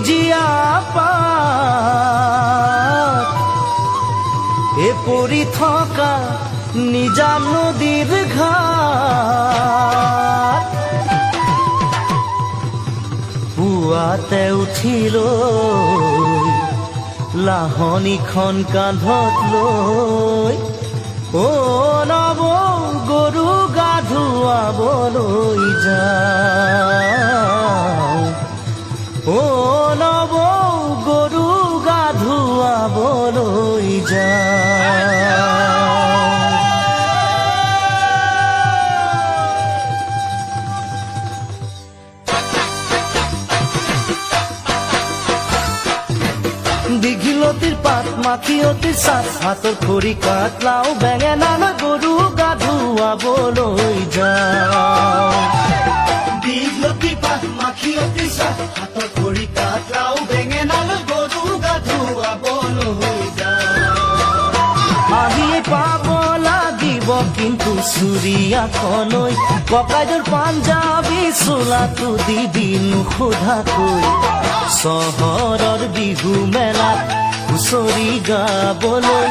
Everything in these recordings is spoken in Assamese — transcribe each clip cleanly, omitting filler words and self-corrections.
সেউজীয়া পাত এ পৰি থকা নিজা নদীৰ ঘাট পুৱাতে উঠিলৈ লাহনীখন কান্ধত লৈ অ নৱ গৰু গা ধুৱাবলৈ যাওঁ অ নৱ গৰু গা ধুৱাবলৈ যাওঁ দীঘলতিৰ পাত মাখিয়তিৰ চাট হাতৰ খৰি কাঠ লাও বেঙেনা লৈ গৰু গা ধুৱাবলৈ যাওঁ দীঘলতিৰ পাত মাখিয়তিৰ চাট হাতৰ খৰি কাঠ লাও বেঙেনা লৈ গৰু গা ধুৱাবলৈ যাওঁ আহিয়ে পাব লাগিব কিন্তু চুৰিয়াখনৈ ককাইদেউৰ পাঞ্জাবী চোলাটো দিবি নোসোধাকৈ চহৰৰ বিহু মেলাত হুঁচৰি গাবলৈ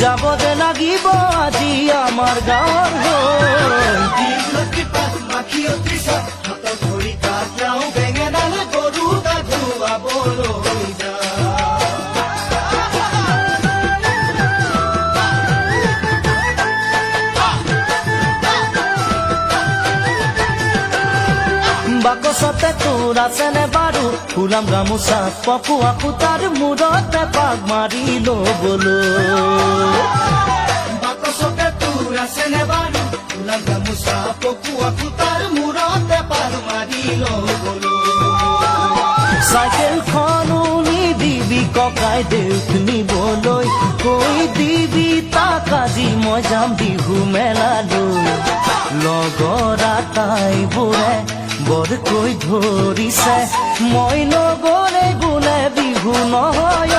যাব দে লাগিব আজি আমাৰ গাঁৱৰ হৈ দীঘলতি পাত মাখিয়তি চাট হাতৰ খৰি কাঠ লাও বেঙেনা লৈ গৰু গা ধুৱাবলৈ যাওঁ বাকচতে তোৰ আছেনে বাৰু ফুলাম গামোচা পকোৱা সূতাৰ মূৰতে পাক মাৰি ল'বলৈ বাকচতে তোৰ আছেনে বাৰু ফুলাম গামোচা পকোৱা সূতাৰ মূৰতে পাক মাৰি ল'বলৈ চাইকেলখনো নিদিবি ককাইদেউক নিবলৈ কৈ দিবি তাক আজি মই যাম বিহু মেলালৈ লগৰ আটাইবোৰে বৰকৈ ধৰিছে মই নগলে বোলে বিহু নহয়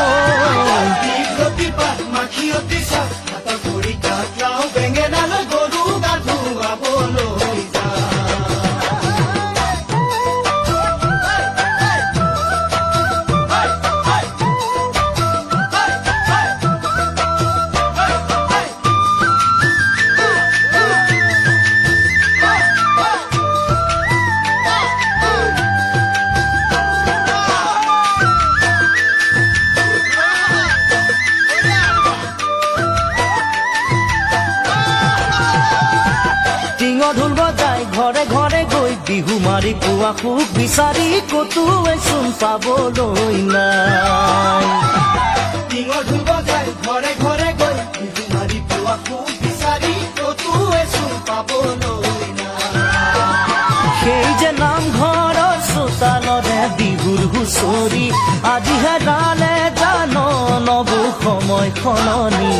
দীঘলতি পাত মাখিয়তি চাট হাতৰ খৰি কাঠ লাও বেঙেনা লৈ গৰু গা ধুৱাবলৈ যাওঁ ঢোল বজাই ঘৰে ঘৰে গৈ বিহু মাৰি পুৱা সুখ বিচাৰি কতোৱে চোন পাবলৈ নাই ঢোল বজাই ঘৰে ঘৰে গৈ বিহু মাৰি পুৱা সুখ বিচাৰি কতোৱে চোন পাবলৈ নাই সেই যে নামঘৰৰ চোতালৰে বিহুৰ হুঁচৰি আজি হেৰালে জান নবৌ সময় সলনি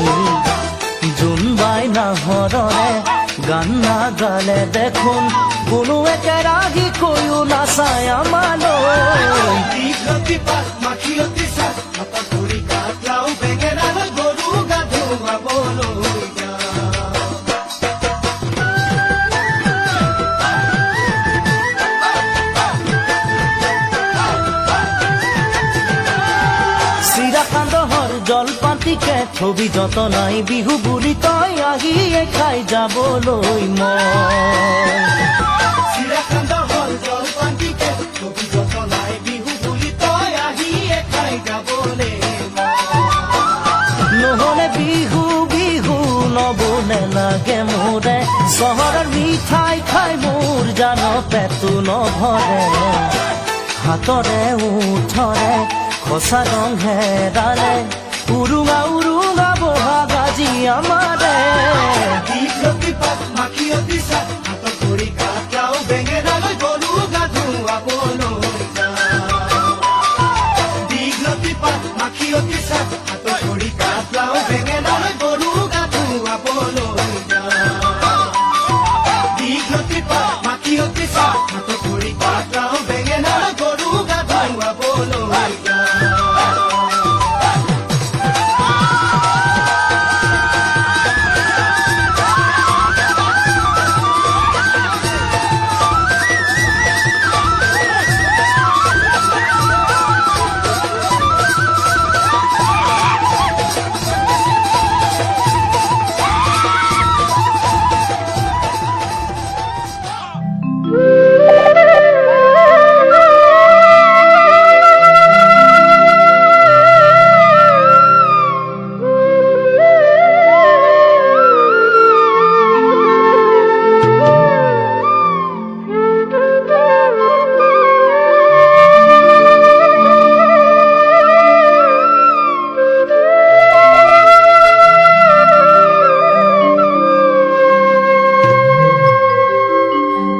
জোনবাই নাহৰৰে গান নাগালে দেখোন কোনো একে ৰাগি কৈও নাচায় আমালৈ দীঘলতি পাত মাখিয়তি চাট হাতৰ খৰি কাঠ লাও বেঙেনা লৈ গৰু গা ধুৱাবলৈ চিৰাকান্দহৰ জলপাতিকে থবি যতনাই বিহু বুলি তই আহিয়ে খাই যাবলৈ মই চিৰাকান্দহৰ জলপাতিকে থবি যতনাই বিহু বুলি তই আহিয়ে খাই যাবলৈ নহলে বিহু বিহু নবলে লাগে মোৰে চহৰৰ মিঠাই খাই মোৰ জান পেটু নভৰে হাতৰে উঠৰে খসা ৰং হেৰালে উৰুঙা উৰুঙা বহাগ আজি আমাৰে দীঘলতি পাত মাখিয়তি চাট হাতৰ খৰি কাঠ লাও বেঙেনা লৈ গৰু গা ধুৱাবলৈ যাওঁ দীঘলতি পাত মাখিয়তি চাট হাতৰ খৰি কাঠ লাও বেঙেনা লৈ গৰু গা ধুৱাবলৈ যাওঁ দীঘলতি পাত মাখিয়তি চাট হাতৰ খৰি কাঠ লাও বেঙেনা লৈ গৰু গা ধুৱাবলৈ যাওঁ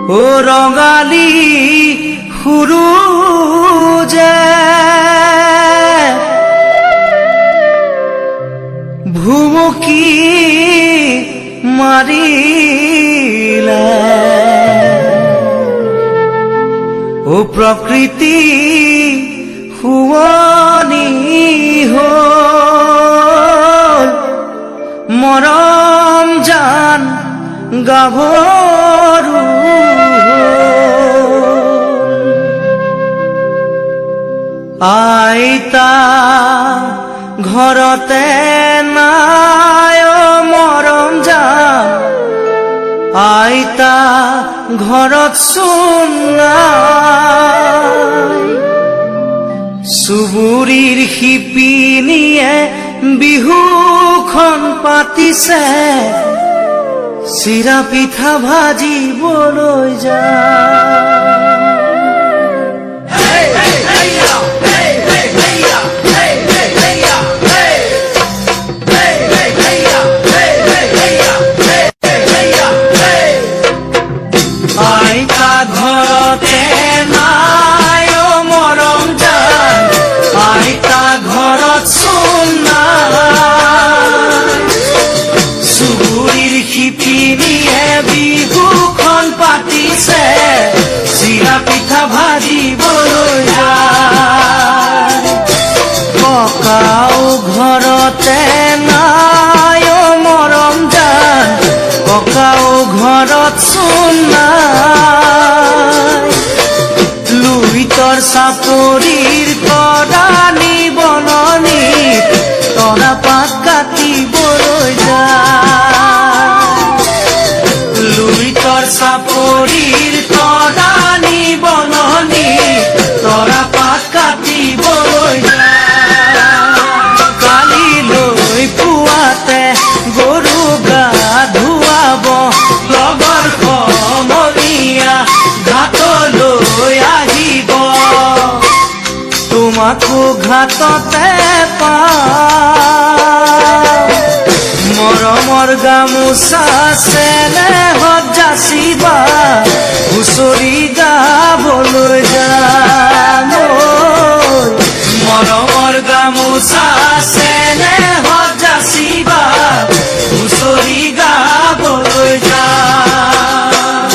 ও ৰঙালী সুৰুজে ভুমুকি মাৰিলে ও প্ৰকৃতি শুৱনি হ'ল মৰম জান গাভৰু আইতা ঘৰতে নাই মৰম জান আইতা ঘৰত চোন নাই চুবুৰীৰ শিপিনীয়ে বিহুখন পাতিছে চিৰা পিঠা ভাজিবলৈ যায় আইতা ঘৰতে নাই মৰম জান আইতা ঘৰত চোন নাই চুবুৰীৰ শিপিনীয়ে বিহুখন পাতিছে চিৰা পিঠা ভাজিবলৈ যায় ককাও ঘৰতে নাই মৰম জান ককাও ঘৰত চোন নাই লুইতৰ চাপৰিৰ তৰাণী বননি তৰা পাত কাটিবলৈ যায় লুইতৰ চাপৰিৰ তৰাণী বননি তৰা পাত কাটিবলৈ যায় কালিলৈ পুৱাতে গৰু গা ধুৱাব লগৰ সমনীয়া ঘাটলৈ আহিব তোমাকো ঘাটতে পাম মৰমৰ গামোচা চেনেহত যাচিবা হুঁচৰি গাবলৈ যাম মৰমৰ গামোচা চেনেহত যাচিবা হুঁচৰি গাবলৈ যাম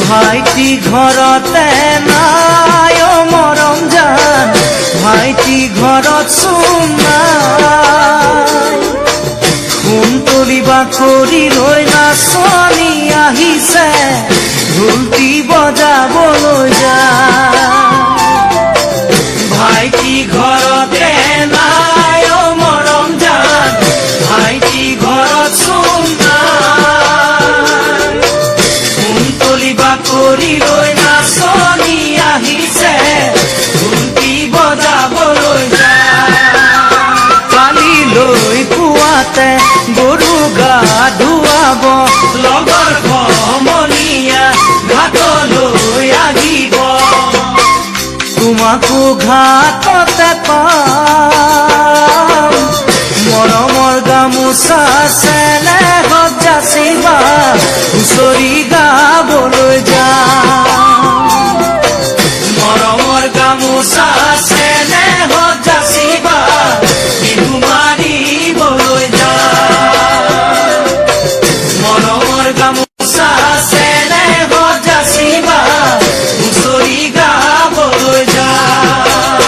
ভাইটি ঘৰতে নাই মৰম জান ভাইটি ঘৰত চোন নাই কুন্তলী বাকৰি লৈ নাচনি আহিছে ঢোলটি বজাবলৈ যায় ভাইটি ঘৰতে নাই মৰম জান ভাইটি ঘৰত চোন নাই কুন্তলী বাকৰি লৈ নাচনি আহিছে ঢোলটি বজাবলৈ যায় কালিলৈ পুৱাতে গৰু গা ধুৱাব লগৰ সমনীয়া ঘাটলৈ আহিব তোমাকো ঘাটতে পাম মৰমৰ গামোচা চেনেহত যাচিবা হুঁচৰি গাবলৈ যাম মৰমৰ গামোচা চেনেহত যাচিবা বিহু মাৰিবলৈ যাম মৰমৰ গামোচা চেনেহত যাচিবা হুঁচৰি গাবলৈ যাম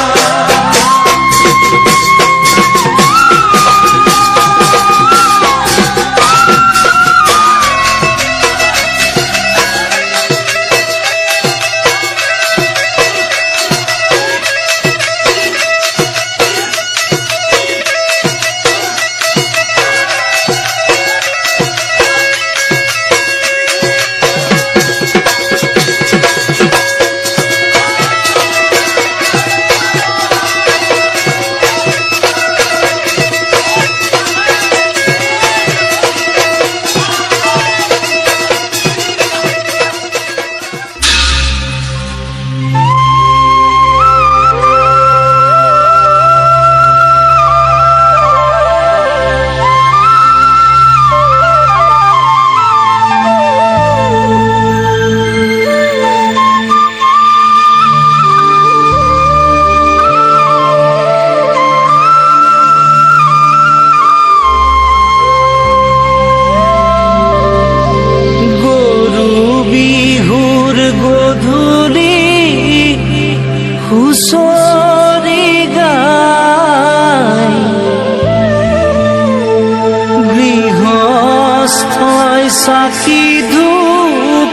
চাকি ধূপ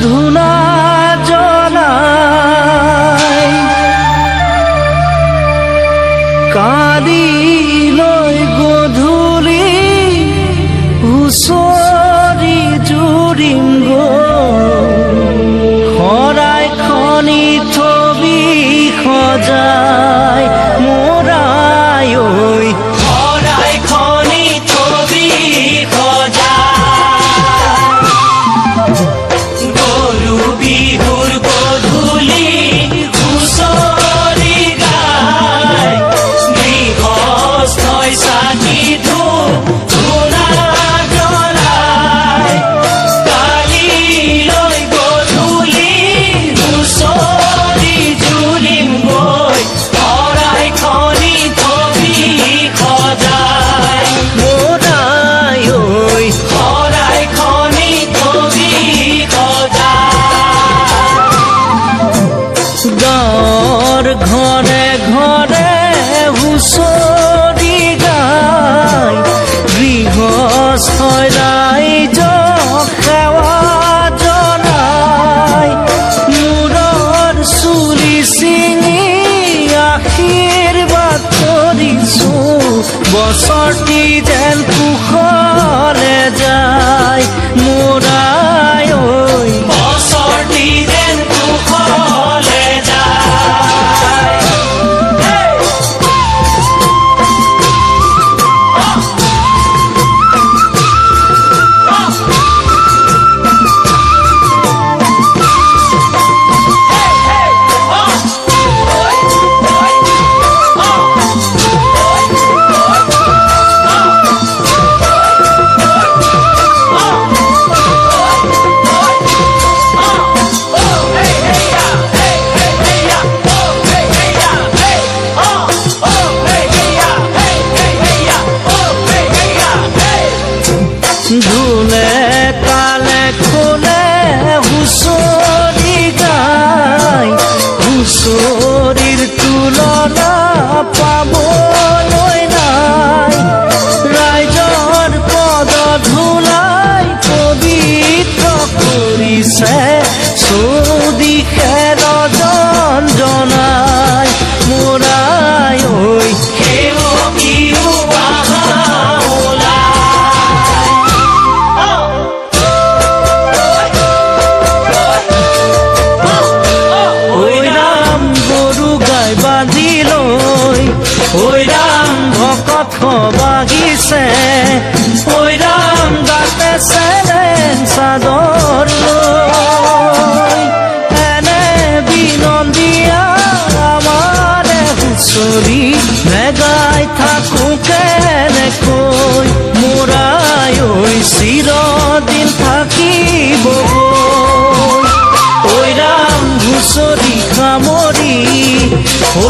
ধূনা জ্বলাই কালি লৈ গধূলি হুঁচৰি জুৰিম শৰাই খনি থবি সজাই মোৰাই ঐ শৰাই খনি থবি সজাই গৰু বিহুৰ গধূলি হুঁচৰি গাই গৃহস্থই চাকি ধূপ ধূনা জ্বলাই কালি লৈ গধূলি হুঁচৰি জুৰিম গৈ শৰাই খনি থবি সজাই মোৰাই ঐ শৰাই খনি থবি সজাই গাঁৱৰ ঘৰে ঘৰে হুঁচৰি গাই গৃহস্থই ৰাইজক সেৱা জনাই মূৰৰ চুলি ছিঙি আশীৰ্বাদ কৰিছো বছৰটি যেন কুশলে যায় মোৰাই ঐ বছৰটি যেন কুশলে যায় ধুলে তালে খোলে হুঁচৰি গাই হুঁচৰিৰ তুলনা পাবলৈ নাই ৰাইজৰ পদ ধূলাই পবিত্ৰ কৰিছে চৌদিশে ৰজন জনাই মোৰাই ঐ সেৱকীও আহা ঐ ৰাম ভকত বাগিছে ঐ ৰাম গাতে চেলেং চাদৰ লৈ এনে বিনন্দীয়া আমাৰে হুঁচৰি নেগাই থাকো কেনেকৈ মোৰাই ঐ চিৰদিন থাকিব ঐ ৰাম হুঁচৰি সামৰি ঐ